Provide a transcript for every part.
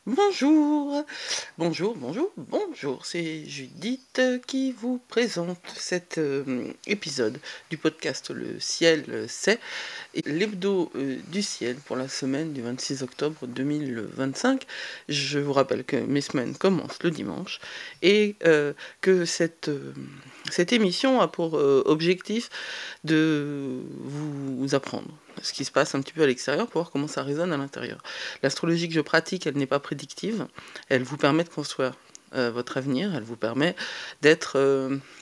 Bonjour, bonjour, c'est Judith qui vous présente cet épisode du podcast Le Ciel sait, et l'hebdo du ciel pour la semaine du 26 octobre 2025. Je vous rappelle que mes semaines commencent le dimanche et que cette émission a pour objectif de vous apprendre ce qui se passe un petit peu à l'extérieur pour voir comment ça résonne à l'intérieur. L'astrologie que je pratique, elle n'est pas prédictive, elle vous permet de construire votre avenir, elle vous permet d'être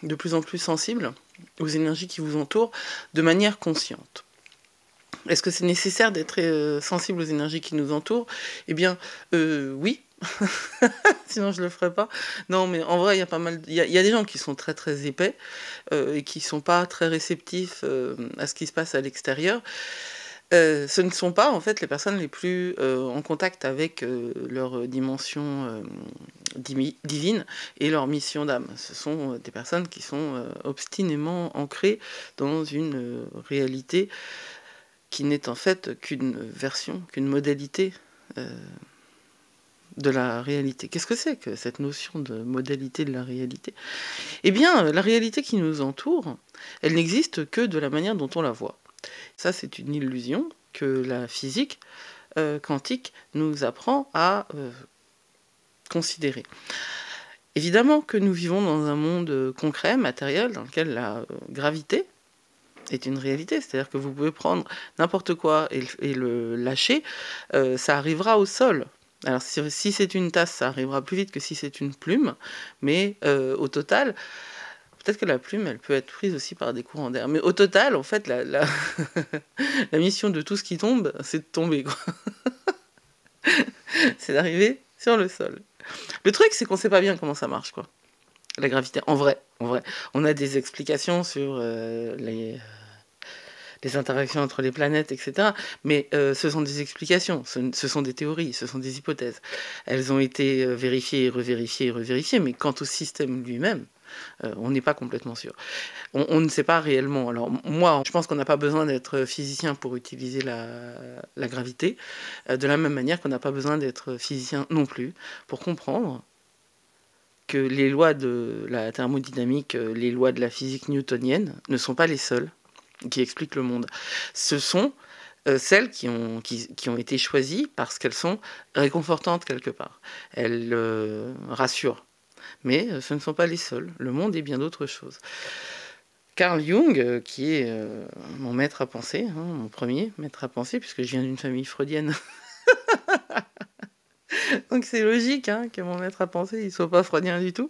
de plus en plus sensible aux énergies qui vous entourent de manière consciente. Est-ce que c'est nécessaire d'être sensible aux énergies qui nous entourent ? Eh bien, oui. Sinon je le ferais pas. Non, mais en vrai, il y a pas mal. Il y a des gens qui sont très très épais et qui sont pas très réceptifs à ce qui se passe à l'extérieur. Ce ne sont pas en fait les personnes les plus en contact avec leur dimension divine et leur mission d'âme. Ce sont des personnes qui sont obstinément ancrées dans une réalité qui n'est en fait qu'une version, qu'une modalité de la réalité. Qu'est-ce que c'est que cette notion de modalité de la réalité ? Eh bien, la réalité qui nous entoure, elle n'existe que de la manière dont on la voit. Ça, c'est une illusion que la physique quantique nous apprend à considérer. Évidemment que nous vivons dans un monde concret, matériel, dans lequel la gravité est une réalité, c'est-à-dire que vous pouvez prendre n'importe quoi et le lâcher, ça arrivera au sol. Alors si c'est une tasse, ça arrivera plus vite que si c'est une plume, mais au total, peut-être que la plume, elle peut être prise aussi par des courants d'air. Mais au total, en fait, la mission de tout ce qui tombe, c'est de tomber, quoi. C'est d'arriver sur le sol. Le truc, c'est qu'on sait pas bien comment ça marche, quoi. La gravité, en vrai. On a des explications sur les interactions entre les planètes, etc. Mais ce sont des explications, ce sont des théories, ce sont des hypothèses. Elles ont été vérifiées, revérifiées, mais quant au système lui-même, on n'est pas complètement sûr. On ne sait pas réellement. Alors moi, je pense qu'on n'a pas besoin d'être physicien pour utiliser la gravité, de la même manière qu'on n'a pas besoin d'être physicien non plus pour comprendre que les lois de la thermodynamique, les lois de la physique newtonienne ne sont pas les seules qui expliquent le monde. Ce sont celles qui ont été choisies parce qu'elles sont réconfortantes quelque part. Elles rassurent. Mais ce ne sont pas les seuls. Le monde est bien d'autres choses. Carl Jung, qui est mon maître à penser, mon premier maître à penser, puisque je viens d'une famille freudienne. Donc c'est logique que mon maître à penser il soit pas freudien du tout.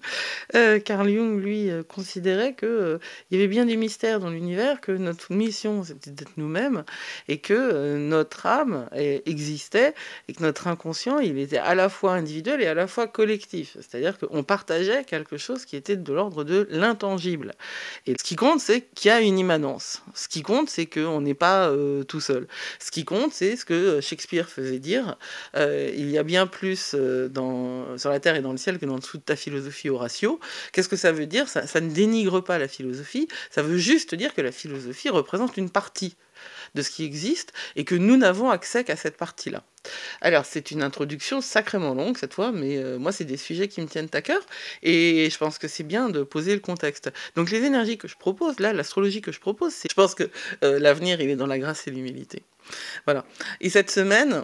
Carl Jung, lui, considérait que il y avait bien des mystères dans l'univers, que notre mission c'était d'être nous-mêmes, et que notre âme existait, et que notre inconscient il était à la fois individuel et à la fois collectif. C'est-à-dire qu'on partageait quelque chose qui était de l'ordre de l'intangible. Et ce qui compte, c'est qu'il y a une immanence. Ce qui compte, c'est qu'on n'est pas tout seul. Ce qui compte, c'est ce que Shakespeare faisait dire. Il y a bien plus sur la terre et dans le ciel que dans dessous de ta philosophie, Horatio. Qu'est-ce que ça veut dire ? Ça ne dénigre pas la philosophie, ça veut juste dire que la philosophie représente une partie de ce qui existe et que nous n'avons accès qu'à cette partie-là. Alors, c'est une introduction sacrément longue cette fois, mais moi, c'est des sujets qui me tiennent à cœur et je pense que c'est bien de poser le contexte. Donc, les énergies que je propose, là, l'astrologie que je propose, je pense que l'avenir, il est dans la grâce et l'humilité. Voilà. Et cette semaine,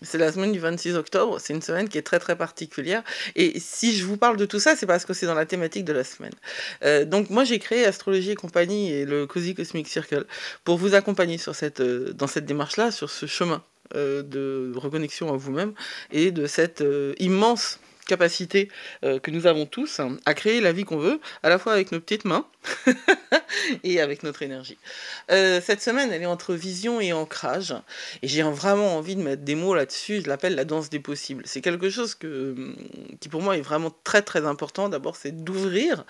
c'est la semaine du 26 octobre, c'est une semaine qui est très très particulière. Et si je vous parle de tout ça, c'est parce que c'est dans la thématique de la semaine. Donc moi j'ai créé Astrologie et compagnie et le Cozy Cosmic Circle pour vous accompagner dans cette démarche-là, sur ce chemin de reconnexion à vous-même et de cette immense capacité que nous avons tous à créer la vie qu'on veut, à la fois avec nos petites mains et avec notre énergie. Cette semaine, elle est entre vision et ancrage, et j'ai vraiment envie de mettre des mots là-dessus. Je l'appelle la danse des possibles. C'est quelque chose qui pour moi est vraiment très très important. D'abord, c'est d'ouvrir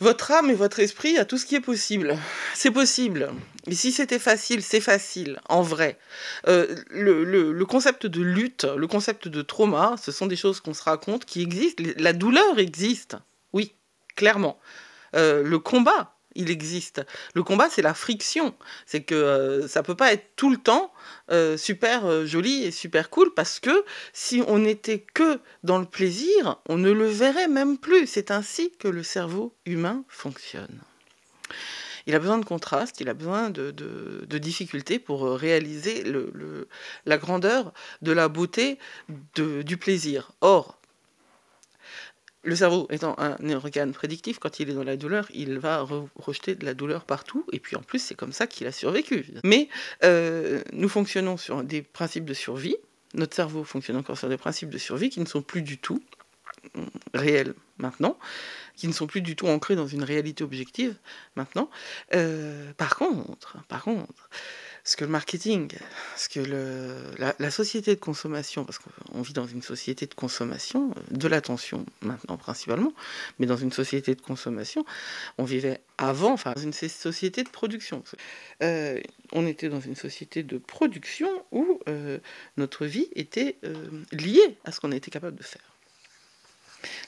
votre âme et votre esprit à tout ce qui est possible. C'est possible. Et si c'était facile, c'est facile, en vrai. Le concept de lutte, le concept de trauma, ce sont des choses qu'on se raconte, qui existent. La douleur existe, oui, clairement. Le combat il existe. Le combat, c'est la friction. C'est que ça peut pas être tout le temps super joli et super cool, parce que si on n'était que dans le plaisir, on ne le verrait même plus. C'est ainsi que le cerveau humain fonctionne. Il a besoin de contraste, il a besoin de difficultés pour réaliser la grandeur de la beauté du plaisir. Or, le cerveau étant un organe prédictif, quand il est dans la douleur, il va rejeter de la douleur partout, et puis en plus, c'est comme ça qu'il a survécu. Mais nous fonctionnons sur des principes de survie, notre cerveau fonctionne encore sur des principes de survie qui ne sont plus du tout réels maintenant, qui ne sont plus du tout ancrés dans une réalité objective maintenant. Par contre, ce que le marketing, ce que la société de consommation, parce qu'on vit dans une société de consommation, de l'attention maintenant principalement, mais dans une société de consommation, on vivait avant, enfin, dans une société de production. On était dans une société de production où notre vie était liée à ce qu'on était capable de faire.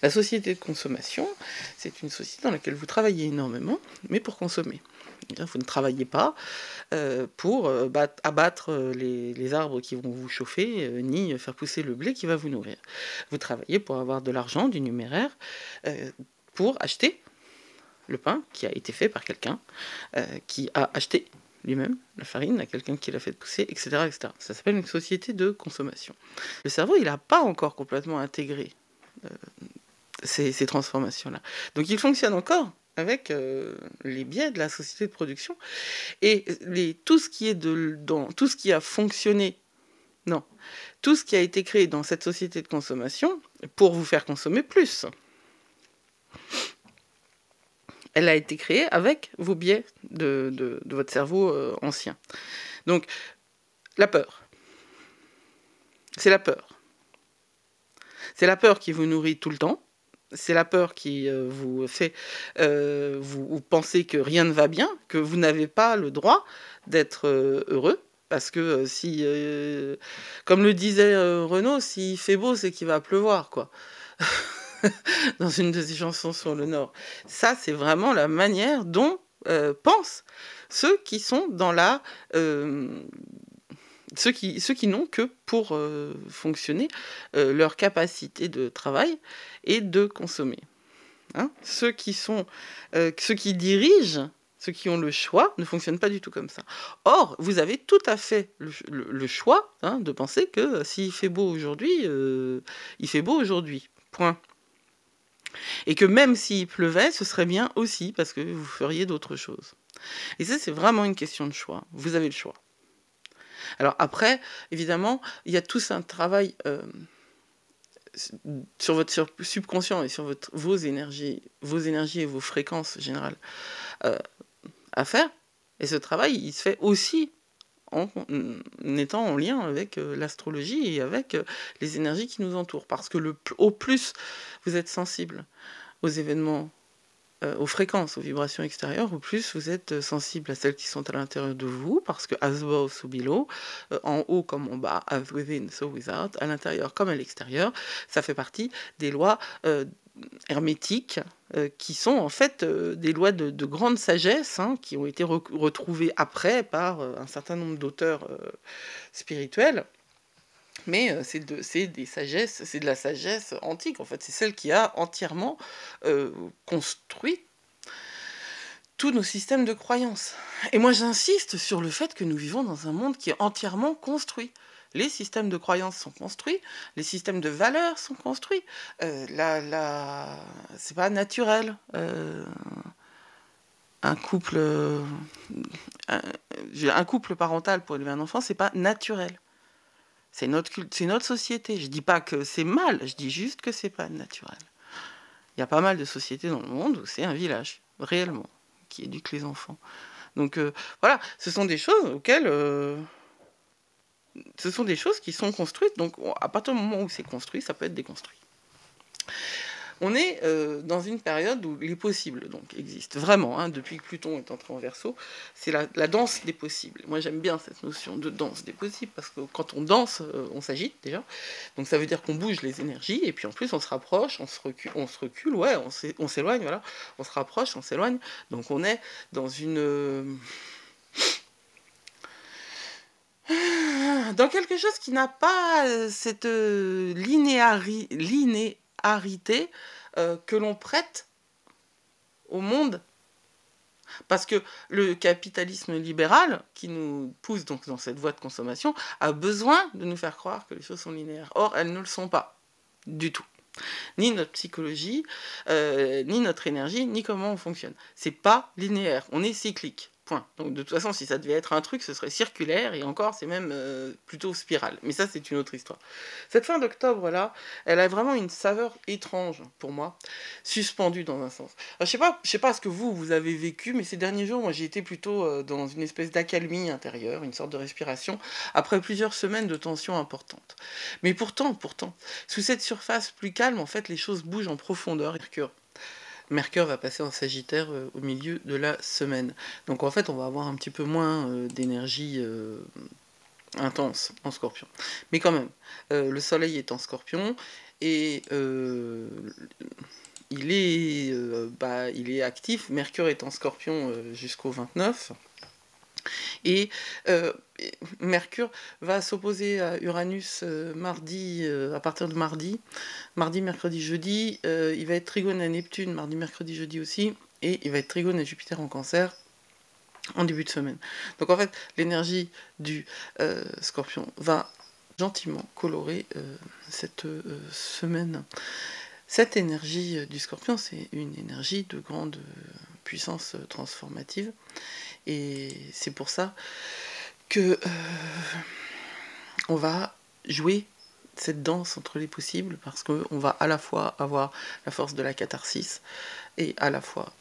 La société de consommation, c'est une société dans laquelle vous travaillez énormément, mais pour consommer. Vous ne travaillez pas pour abattre les arbres qui vont vous chauffer, ni faire pousser le blé qui va vous nourrir. Vous travaillez pour avoir de l'argent, du numéraire, pour acheter le pain qui a été fait par quelqu'un, qui a acheté lui-même la farine à quelqu'un qui l'a fait pousser, etc., etc. Ça s'appelle une société de consommation. Le cerveau, il n'a pas encore complètement intégré ces transformations-là. Donc il fonctionne encore avec les biais de la société de production, et tout ce qui a fonctionné, non, tout ce qui a été créé dans cette société de consommation pour vous faire consommer plus, elle a été créée avec vos biais de votre cerveau ancien. Donc la peur, c'est la peur. C'est la peur qui vous nourrit tout le temps. C'est la peur qui vous fait vous penser que rien ne va bien, que vous n'avez pas le droit d'être heureux. Parce que si, comme le disait Renaud, s'il fait beau, c'est qu'il va pleuvoir, quoi. Dans une de ses chansons sur le Nord. Ça, c'est vraiment la manière dont pensent ceux qui sont dans la... Ceux qui n'ont que pour fonctionner leur capacité de travail et de consommer. Hein, ceux qui dirigent, ceux qui ont le choix, ne fonctionnent pas du tout comme ça. Or, vous avez tout à fait le choix de penser que s'il fait beau aujourd'hui, il fait beau aujourd'hui. Point. Et que même s'il pleuvait, ce serait bien aussi, parce que vous feriez d'autres choses. Et ça, c'est vraiment une question de choix. Vous avez le choix. Alors après, évidemment, il y a tout un travail sur votre subconscient et sur vos énergies et vos fréquences générales à faire. Et ce travail, il se fait aussi en étant en lien avec l'astrologie et avec les énergies qui nous entourent. Parce que au plus vous êtes sensible aux événements, aux fréquences, aux vibrations extérieures, au plus vous êtes sensible à celles qui sont à l'intérieur de vous, parce que as above, so below, en haut comme en bas, as within, so without, à l'intérieur comme à l'extérieur, ça fait partie des lois hermétiques, qui sont en fait des lois de grande sagesse, qui ont été retrouvées après par un certain nombre d'auteurs spirituels. Mais c'est de la sagesse antique, en fait. C'est celle qui a entièrement construit tous nos systèmes de croyances. Et moi, j'insiste sur le fait que nous vivons dans un monde qui est entièrement construit. Les systèmes de croyances sont construits, les systèmes de valeurs sont construits. C'est pas naturel. Un couple parental pour élever un enfant, c'est pas naturel. C'est notre société. Je dis pas que c'est mal, je dis juste que c'est pas naturel. Il y a pas mal de sociétés dans le monde où c'est un village, réellement, qui éduque les enfants. Donc voilà, ce sont des choses auxquelles... ce sont des choses qui sont construites, donc à partir du moment où c'est construit, ça peut être déconstruit. On est dans une période où les possibles donc, existent, vraiment, hein, depuis que Pluton est entré en Verseau, c'est la danse des possibles. Moi j'aime bien cette notion de danse des possibles, parce que quand on danse, on s'agite déjà, donc ça veut dire qu'on bouge les énergies, et puis en plus on se rapproche, on se recule, ouais, on s'éloigne, voilà, on se rapproche, on s'éloigne, donc on est dans dans quelque chose qui n'a pas cette linéarité que l'on prête au monde. Parce que le capitalisme libéral, qui nous pousse donc dans cette voie de consommation, a besoin de nous faire croire que les choses sont linéaires. Or, elles ne le sont pas du tout. Ni notre psychologie, ni notre énergie, ni comment on fonctionne. C'est pas linéaire, on est cyclique. Point. Donc de toute façon, si ça devait être un truc, ce serait circulaire, et encore, c'est même plutôt spirale. Mais ça, c'est une autre histoire. Cette fin d'octobre-là, elle a vraiment une saveur étrange, pour moi, suspendue dans un sens. Alors, je sais pas ce que vous avez vécu, mais ces derniers jours, moi, j'ai été plutôt dans une espèce d'accalmie intérieure, une sorte de respiration, après plusieurs semaines de tension importante. Mais pourtant, sous cette surface plus calme, en fait, les choses bougent en profondeur. Mercure va passer en Sagittaire au milieu de la semaine. Donc en fait, on va avoir un petit peu moins d'énergie intense en Scorpion. Mais quand même, le Soleil est en Scorpion et il est actif. Mercure est en Scorpion jusqu'au 29. Et Mercure va s'opposer à Uranus mardi, à partir de mardi, mercredi, jeudi. Il va être trigone à Neptune mardi, mercredi, jeudi aussi. Et il va être trigone à Jupiter en Cancer en début de semaine. Donc en fait, l'énergie du Scorpion va gentiment colorer cette semaine. Cette énergie du Scorpion, c'est une énergie de grande puissance transformative. Et c'est pour ça que on va jouer cette danse entre les possibles, parce qu'on va à la fois avoir la force de la catharsis et à la fois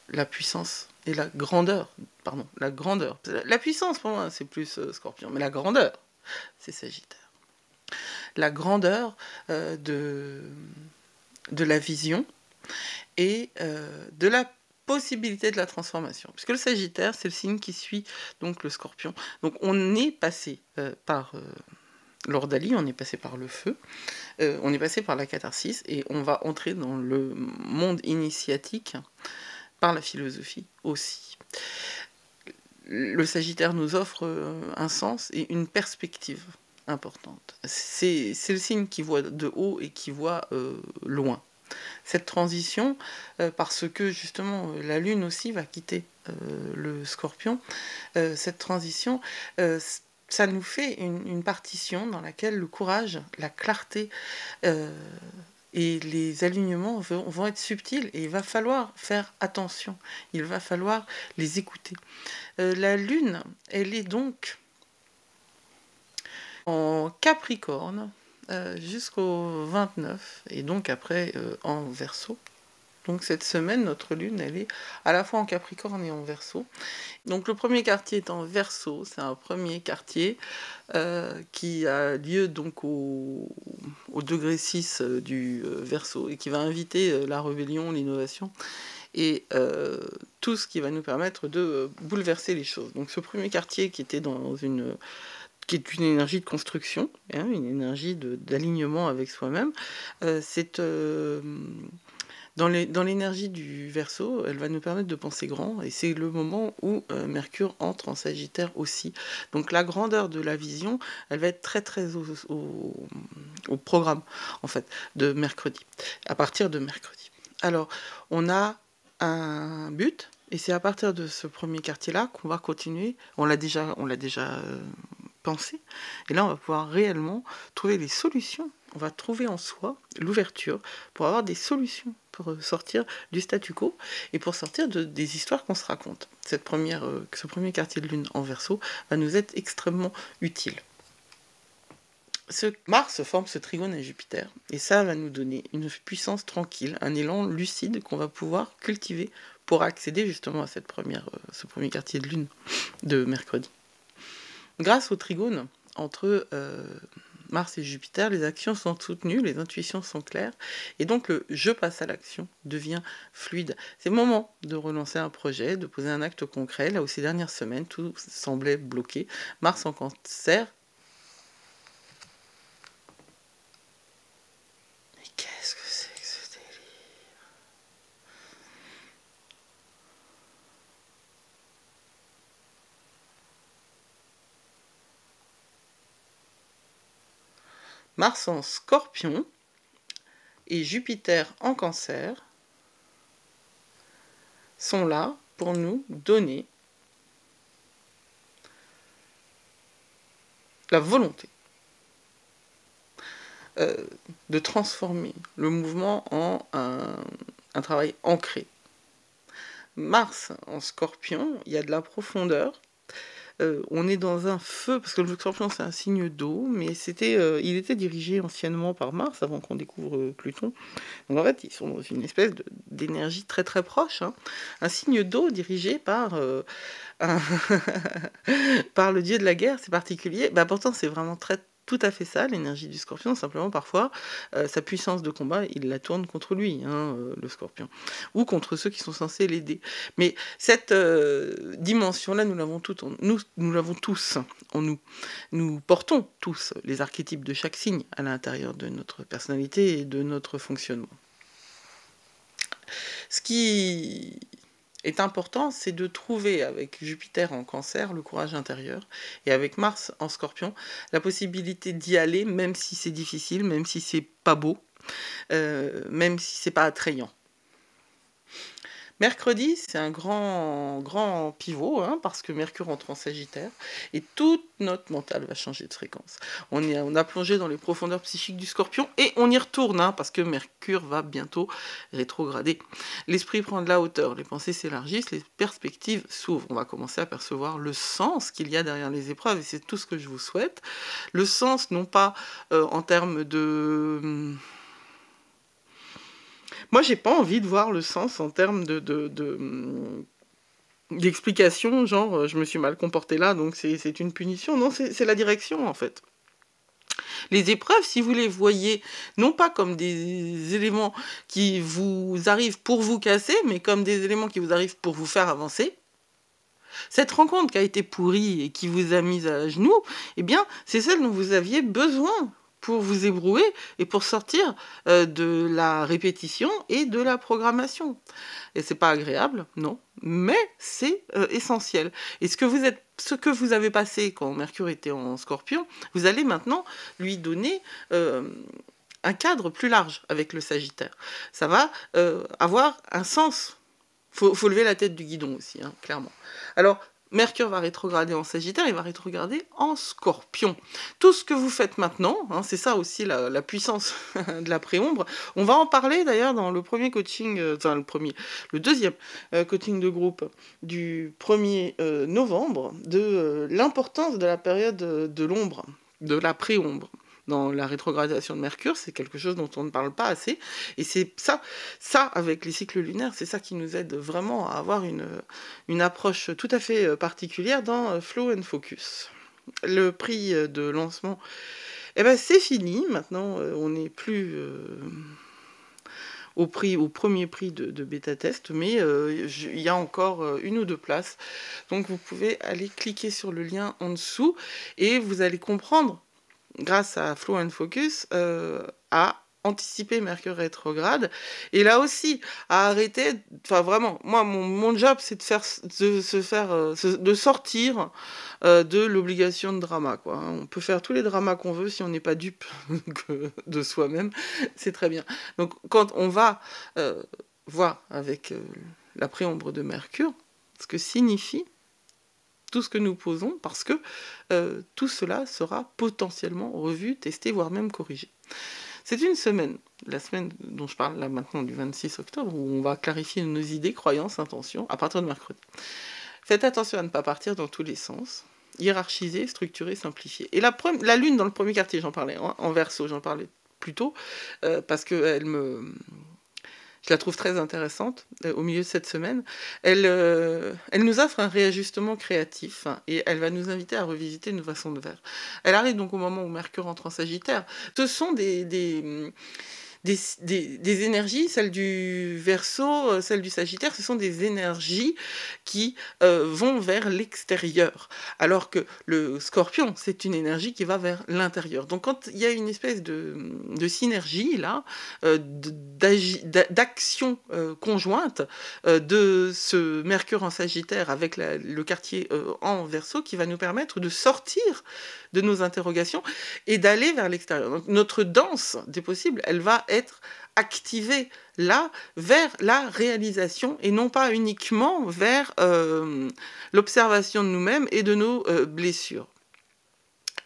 la puissance et la grandeur. La puissance, pour moi, c'est plus Scorpion, mais la grandeur, c'est Sagittaire. La grandeur de la vision et de la possibilité de la transformation. Puisque le Sagittaire, c'est le signe qui suit donc le Scorpion. Donc on est passé par l'ordalie, on est passé par le feu, on est passé par la catharsis, et on va entrer dans le monde initiatique par la philosophie aussi. Le Sagittaire nous offre un sens et une perspective importante. C'est le signe qui voit de haut et qui voit loin. Cette transition, parce que justement la Lune aussi va quitter le Scorpion, cette transition, ça nous fait une partition dans laquelle le courage, la clarté et les alignements vont être subtils, et il va falloir faire attention, il va falloir les écouter. La Lune, elle est donc en Capricorne, jusqu'au 29, et donc après en Verseau. Donc cette semaine, notre Lune, elle est à la fois en Capricorne et en Verseau. Donc le premier quartier est en Verseau, c'est un premier quartier qui a lieu donc au degré 6 du Verseau, et qui va inviter la rébellion, l'innovation, et tout ce qui va nous permettre de bouleverser les choses. Donc ce premier quartier qui était qui est une énergie de construction, hein, une énergie d'alignement avec soi-même. C'est dans l'énergie du Verseau, elle va nous permettre de penser grand, et c'est le moment où Mercure entre en Sagittaire aussi. Donc la grandeur de la vision, elle va être très très au programme en fait de mercredi, à partir de mercredi. Alors on a un but, et c'est à partir de ce premier quartier-là qu'on va continuer. On l'a déjà pensé, et là on va pouvoir réellement trouver les solutions. On va trouver en soi l'ouverture pour avoir des solutions, pour sortir du statu quo et pour sortir des histoires qu'on se raconte. Ce premier quartier de Lune en Verseau va nous être extrêmement utile. Mars forme ce trigone à Jupiter, et ça va nous donner une puissance tranquille, un élan lucide qu'on va pouvoir cultiver pour accéder justement à ce premier quartier de Lune de mercredi. Grâce au trigone entre Mars et Jupiter, les actions sont soutenues, les intuitions sont claires, et donc le je passe à l'action devient fluide. C'est le moment de relancer un projet, de poser un acte concret, là où ces dernières semaines, tout semblait bloqué. Mars en Cancer. Mais qu'est-ce que c'est que ce délire? Mars en Scorpion et Jupiter en Cancer sont là pour nous donner la volonté de transformer le mouvement en un travail ancré. Mars en Scorpion, il y a de la profondeur. On est dans un feu, parce que le Scorpion c'est un signe d'eau, mais il était dirigé anciennement par Mars avant qu'on découvre Pluton. Donc en fait, ils sont dans une espèce d'énergie très très proche. Hein. Un signe d'eau dirigé par par le dieu de la guerre, c'est particulier. Bah, pourtant, c'est vraiment tout à fait ça, l'énergie du Scorpion. Simplement, parfois, sa puissance de combat, il la tourne contre lui, hein, le Scorpion, ou contre ceux qui sont censés l'aider. Mais cette dimension-là, nous l'avons tous en nous. Nous portons tous les archétypes de chaque signe à l'intérieur de notre personnalité et de notre fonctionnement. Ce qui est important, c'est de trouver avec Jupiter en Cancer le courage intérieur et avec Mars en Scorpion la possibilité d'y aller, même si c'est difficile, même si c'est pas beau, même si c'est pas attrayant. Mercredi, c'est un grand pivot, hein, parce que Mercure entre en Sagittaire, et toute notre mental va changer de fréquence. On a plongé dans les profondeurs psychiques du Scorpion, et on y retourne, hein, parce que Mercure va bientôt rétrograder. L'esprit prend de la hauteur, les pensées s'élargissent, les perspectives s'ouvrent. On va commencer à percevoir le sens qu'il y a derrière les épreuves, et c'est tout ce que je vous souhaite. Le sens, non pas en termes de... Moi, j'ai pas envie de voir le sens en termes d'explication, genre je me suis mal comporté là, donc c'est une punition. Non, c'est la direction en fait. Les épreuves, si vous les voyez, non pas comme des éléments qui vous arrivent pour vous casser, mais comme des éléments qui vous arrivent pour vous faire avancer, cette rencontre qui a été pourrie et qui vous a mis à genoux, eh bien, c'est celle dont vous aviez besoin pour vous ébrouer et pour sortir de la répétition et de la programmation. Et c'est pas agréable, non, mais c'est essentiel. Et ce que vous avez passé quand Mercure était en Scorpion, vous allez maintenant lui donner un cadre plus large avec le Sagittaire. Ça va avoir un sens. Faut lever la tête du guidon aussi, hein, clairement. Alors, Mercure va rétrograder en Sagittaire, il va rétrograder en Scorpion. Tout ce que vous faites maintenant, hein, c'est ça aussi la puissance de la préombre. On va en parler d'ailleurs dans le premier coaching, le deuxième coaching de groupe du 1er novembre, de l'importance de la période de l'ombre, de la préombre. Dans la rétrogradation de Mercure, c'est quelque chose dont on ne parle pas assez. Et c'est ça avec les cycles lunaires, c'est ça qui nous aide vraiment à avoir une approche tout à fait particulière dans Flow and Focus. Le prix de lancement, c'est fini. Maintenant, on n'est plus au premier prix de bêta-test, mais il y a encore 1 ou 2 places. Donc vous pouvez aller cliquer sur le lien en dessous et vous allez comprendre grâce à Flow and Focus, à anticiper Mercure rétrograde, et là aussi, à arrêter, enfin vraiment, moi, mon job, c'est de sortir de l'obligation de drama, quoi. On peut faire tous les dramas qu'on veut, si on n'est pas dupe de soi-même, c'est très bien. Donc, quand on va voir avec la préombre de Mercure, ce que signifie tout ce que nous posons, parce que tout cela sera potentiellement revu, testé, voire même corrigé. C'est une semaine, la semaine dont je parle là maintenant, du 26 octobre, où on va clarifier nos idées, croyances, intentions, à partir de mercredi. Faites attention à ne pas partir dans tous les sens, hiérarchiser, structurer, simplifier. Et la lune dans le premier quartier, j'en parlais, en Verseau, j'en parlais plus tôt, parce qu'elle me Je la trouve très intéressante au milieu de cette semaine. Elle nous offre un réajustement créatif, hein, et elle va nous inviter à revisiter nos façons de faire. Elle arrive donc au moment où Mercure entre en Sagittaire. Ce sont des énergies, celles du Verseau, celles du Sagittaire, ce sont des énergies qui vont vers l'extérieur, alors que le Scorpion, c'est une énergie qui va vers l'intérieur. Donc quand il y a une espèce de synergie là, d'action conjointe de ce Mercure en Sagittaire avec le quartier en Verseau, qui va nous permettre de sortir de nos interrogations et d'aller vers l'extérieur. Donc notre danse des possibles, elle va être activée là, vers la réalisation, et non pas uniquement vers l'observation de nous-mêmes et de nos blessures.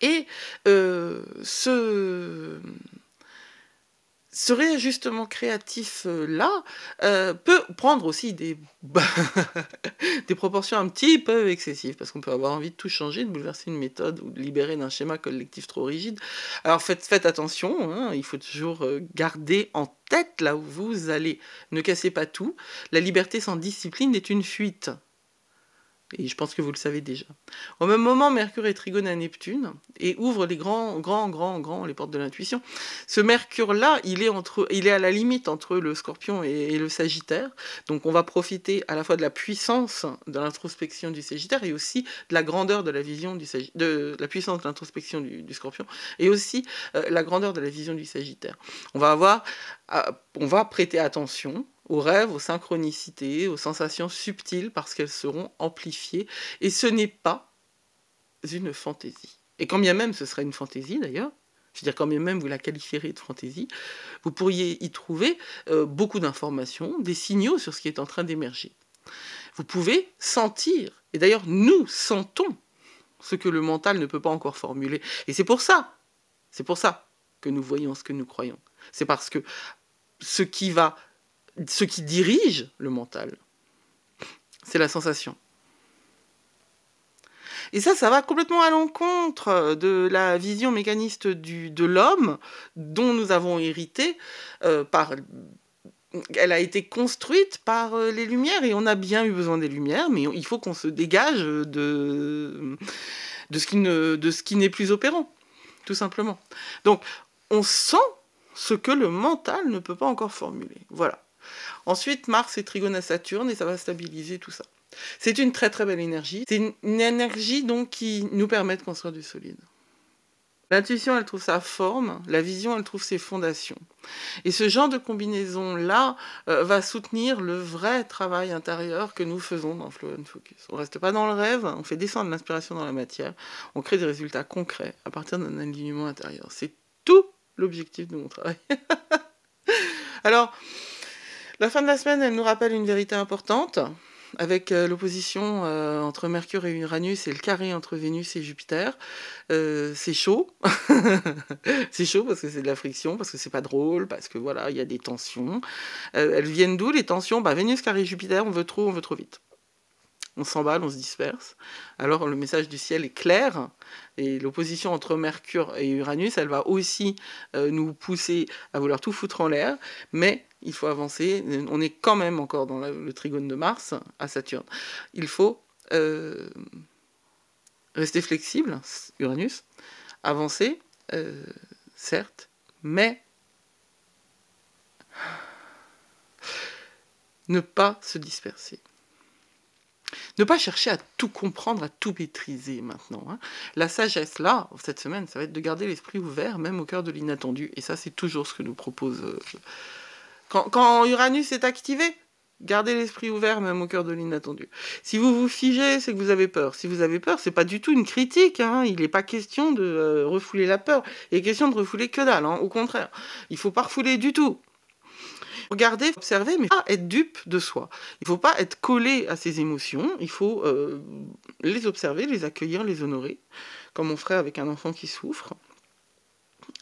Et ce réajustement créatif-là peut prendre aussi des proportions un petit peu excessives, parce qu'on peut avoir envie de tout changer, de bouleverser une méthode ou de libérer d'un schéma collectif trop rigide. Alors faites attention, hein, il faut toujours garder en tête là où vous allez. Ne cassez pas tout. La liberté sans discipline est une fuite. Et je pense que vous le savez déjà. Au même moment, Mercure est trigone à Neptune et ouvre les les portes de l'intuition. Ce Mercure-là, il est à la limite entre le Scorpion et le Sagittaire. Donc on va profiter à la fois de la puissance de l'introspection du Sagittaire et aussi de la grandeur de la vision de la puissance de l'introspection du Scorpion, et aussi la grandeur de la vision du Sagittaire. On va prêter attention aux rêves, aux synchronicités, aux sensations subtiles, parce qu'elles seront amplifiées. Et ce n'est pas une fantaisie. Et quand bien même ce serait une fantaisie d'ailleurs, je veux dire quand bien même vous la qualifierez de fantaisie, vous pourriez y trouver beaucoup d'informations, des signaux sur ce qui est en train d'émerger. Vous pouvez sentir, et d'ailleurs nous sentons ce que le mental ne peut pas encore formuler. Et c'est pour ça que nous voyons ce que nous croyons. C'est parce que ce qui dirige le mental, c'est la sensation. Et ça va complètement à l'encontre de la vision mécaniste de l'homme dont nous avons hérité elle a été construite par les Lumières, et on a bien eu besoin des Lumières, mais il faut qu'on se dégage de ce qui n'est plus opérant, tout simplement. Donc, on sent ce que le mental ne peut pas encore formuler. Voilà. Ensuite, Mars est trigone à Saturne, et ça va stabiliser tout ça. C'est une très très belle énergie. C'est une énergie donc qui nous permet de construire du solide. L'intuition, elle trouve sa forme, la vision, elle trouve ses fondations. Et ce genre de combinaison-là va soutenir le vrai travail intérieur que nous faisons dans Flow and Focus. On ne reste pas dans le rêve, on fait descendre l'inspiration dans la matière, on crée des résultats concrets à partir d'un alignement intérieur. C'est tout l'objectif de mon travail. Alors, la fin de la semaine, elle nous rappelle une vérité importante, avec l'opposition entre Mercure et Uranus et le carré entre Vénus et Jupiter. C'est chaud. C'est chaud parce que c'est de la friction, parce que c'est pas drôle, parce que voilà, il y a des tensions. Elles viennent d'où les tensions? Vénus carré Jupiter, on veut trop vite. On s'emballe, on se disperse. Alors le message du ciel est clair, et l'opposition entre Mercure et Uranus, elle va aussi nous pousser à vouloir tout foutre en l'air, mais il faut avancer. On est quand même encore dans le trigone de Mars à Saturne. Il faut rester flexible, Uranus, avancer, certes, mais ne pas se disperser. Ne pas chercher à tout comprendre, à tout maîtriser maintenant. Hein. La sagesse, là, cette semaine, ça va être de garder l'esprit ouvert, même au cœur de l'inattendu. Et ça, c'est toujours ce que nous propose... Quand Uranus est activé, gardez l'esprit ouvert, même au cœur de l'inattendu. Si vous vous figez, c'est que vous avez peur. Si vous avez peur, c'est pas du tout une critique. Hein. Il n'est pas question de refouler la peur. Il est question de refouler que dalle. Hein. Au contraire, il ne faut pas refouler du tout. Regarder, observer, mais pas être dupe de soi. Il ne faut pas être collé à ses émotions, il faut les observer, les accueillir, les honorer, comme on ferait avec un enfant qui souffre.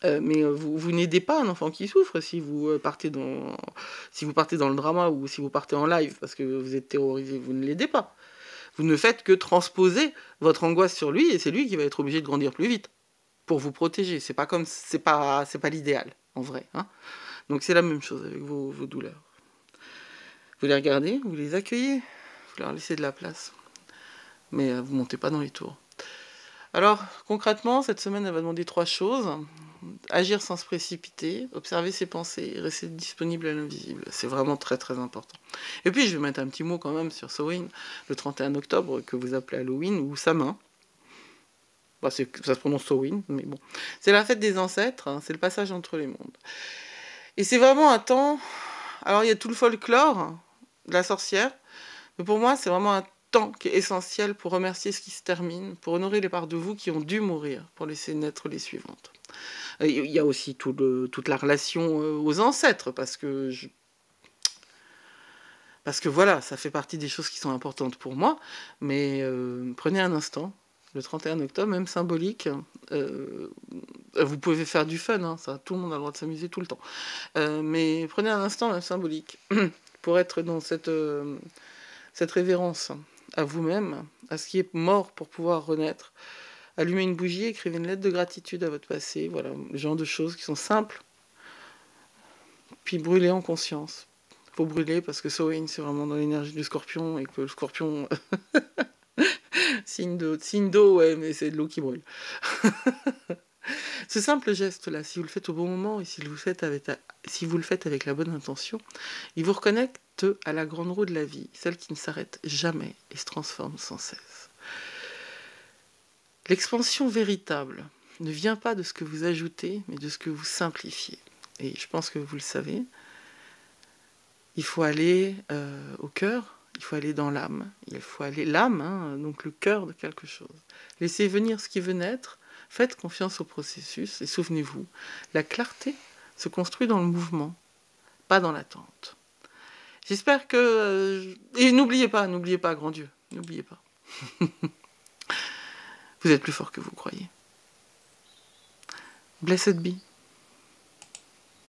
Mais vous n'aidez pas un enfant qui souffre si vous partez dans le drama ou si vous partez en live parce que vous êtes terrorisé, vous ne l'aidez pas. Vous ne faites que transposer votre angoisse sur lui, et c'est lui qui va être obligé de grandir plus vite pour vous protéger. C'est pas l'idéal, en vrai. Hein. Donc c'est la même chose avec vos douleurs. Vous les regardez, vous les accueillez, vous leur laissez de la place. Mais vous montez pas dans les tours. Alors, concrètement, cette semaine, elle va demander 3 choses. Agir sans se précipiter, observer ses pensées, et rester disponible à l'invisible. C'est vraiment très très important. Et puis, je vais mettre un petit mot quand même sur Samhain, le 31 octobre, que vous appelez Halloween, ou Samhain. Bah, ça se prononce Samhain, mais bon. C'est la fête des ancêtres, hein, c'est le passage entre les mondes. Et c'est vraiment un temps... Alors, il y a tout le folklore de la sorcière, mais pour moi, c'est vraiment un temps qui est essentiel pour remercier ce qui se termine, pour honorer les parts de vous qui ont dû mourir, pour laisser naître les suivantes. Il y a aussi toute la relation aux ancêtres, parce que voilà, ça fait partie des choses qui sont importantes pour moi, mais prenez un instant, le 31 octobre, même symbolique, vous pouvez faire du fun, hein, ça, tout le monde a le droit de s'amuser tout le temps, mais prenez un instant, même symbolique, pour être dans cette révérence à vous-même, à ce qui est mort pour pouvoir renaître. Allumez une bougie, écrivez une lettre de gratitude à votre passé, voilà, le genre de choses qui sont simples, puis brûlez en conscience. Faut brûler parce que Samhain, c'est vraiment dans l'énergie du scorpion, et que le scorpion, signe d'eau, ouais, mais c'est de l'eau qui brûle. Ce simple geste-là, si vous le faites au bon moment, et si vous le faites avec la bonne intention, il vous reconnecte à la grande roue de la vie, celle qui ne s'arrête jamais et se transforme sans cesse. L'expansion véritable ne vient pas de ce que vous ajoutez, mais de ce que vous simplifiez. Et je pense que vous le savez, il faut aller au cœur, il faut aller dans l'âme, il faut aller l'âme, hein, donc le cœur de quelque chose. Laissez venir ce qui veut naître, faites confiance au processus, et souvenez-vous, la clarté se construit dans le mouvement, pas dans l'attente. J'espère que... Et n'oubliez pas, grand Dieu, n'oubliez pas. Vous êtes plus fort que vous croyez. Blessed be.